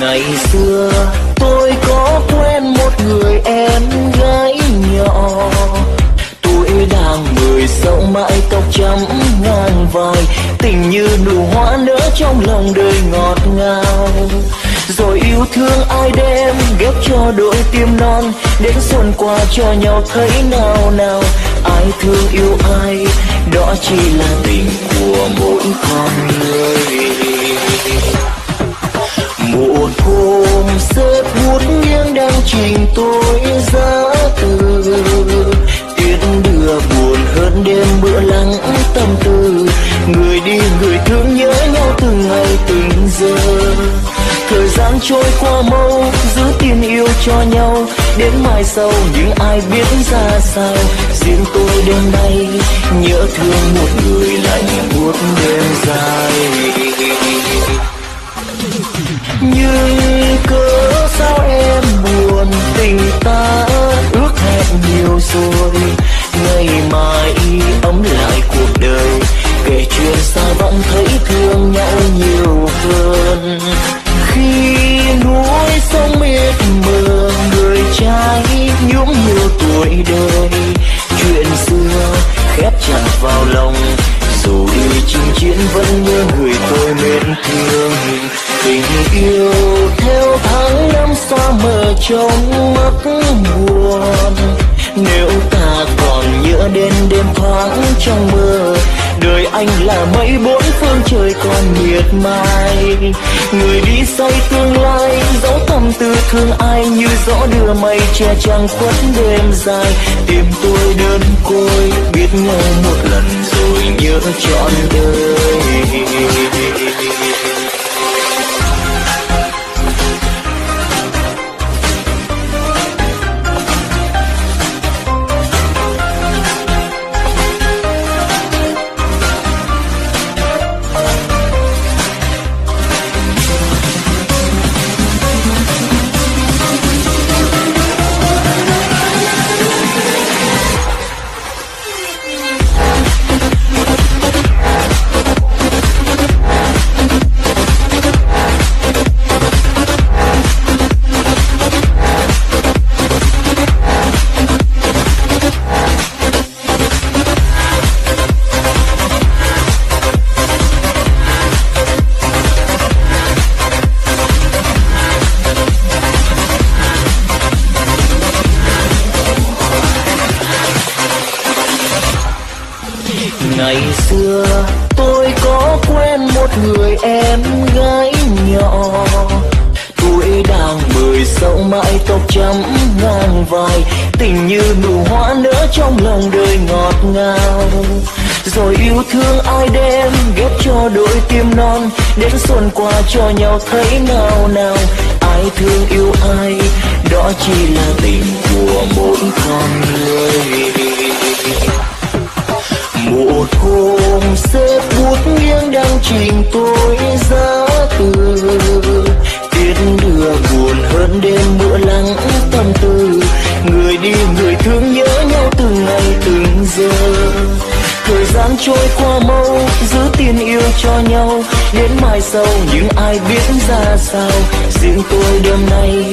Ngày xưa tôi có quen một người em gái nhỏ, tuổi đang 16 mái tóc trắng ngang vai, tình như nụ hoa nở trong lòng đời ngọt ngào. Rồi yêu thương ai đem ghép cho đôi tim non, đến xuân qua cho nhau thấy nào nào. Ai thương yêu ai, đó chỉ là tình của mỗi con người. Một hôm sếp bút nghiêng đang trình tôi giá từ, tiễn đưa buồn hơn đêm bữa lắng tâm tư. Người đi người thương nhớ nhau từng ngày từng giờ. Thời gian trôi qua mau, giữ tin yêu cho nhau đến mai sau, nhưng ai biết ra sao. Riêng tôi đêm nay nhớ thương một người lạnh buốt đêm dài. Nhưng cớ sao em buồn, tình ta ước hẹn nhiều rồi. Ngày mai ấm lại cuộc đời, kể chuyện xa vẫn thấy thương nhau nhiều hơn. Khi núi sông miệt mờ, người trai nhúm nhiều tuổi đời. Chuyện xưa khép chặt vào lòng, dù đi chinh chiến vẫn nhớ người tôi mến thương. Tình yêu theo tháng năm xa mờ trong mắt buồn, nếu ta còn nhớ đến đêm thoáng trong mơ. Đời anh là mây bốn phương trời còn miệt mài, người đi say tương lai dấu tâm tư thương ai. Như gió đưa mây che trăng khuất đêm dài, tim tôi đơn côi biết nhau một lần rồi nhớ trọn đời. Ngày xưa tôi có quen một người em gái nhỏ, tuổi đang 16 mái tóc trắng ngang vai, tình như nụ hoa nở trong lòng đời ngọt ngào. Rồi yêu thương ai đem ghép cho đôi tim non, đến xuân qua cho nhau thấy nào nào. Ai thương yêu ai, đó chỉ là tình của mỗi con người. Một hôm sếp bút nghiêng đang trình tôi giá từ, tiết đưa buồn hơn đêm bữa lắng tâm tư. Người đi người thương nhớ nhau từng ngày từng giờ. Thời gian trôi qua mau, giữ tin yêu cho nhau đến mai sau, nhưng ai biết ra sao. Riêng tôi đêm nay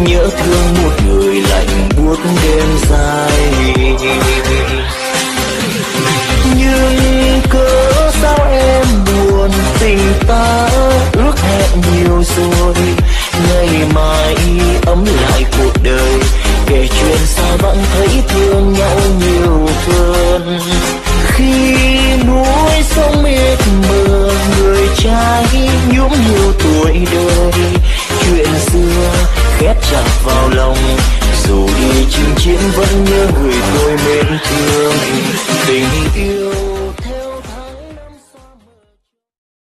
nhớ thương một người lạnh buốt đêm dài. Nhưng cớ sao em buồn, tình ta ước hẹn nhiều rồi. Ngày mai ấm lại cuộc đời, kể chuyện xa vẫn thấy thương nhau nhiều hơn. Khi núi sông miệt mờ, người trai nhúm nhiều tuổi đời. Chuyện xưa khép chặt vào lòng, dù đi chinh chiến vẫn nhớ người tôi mến thương. Tình yêu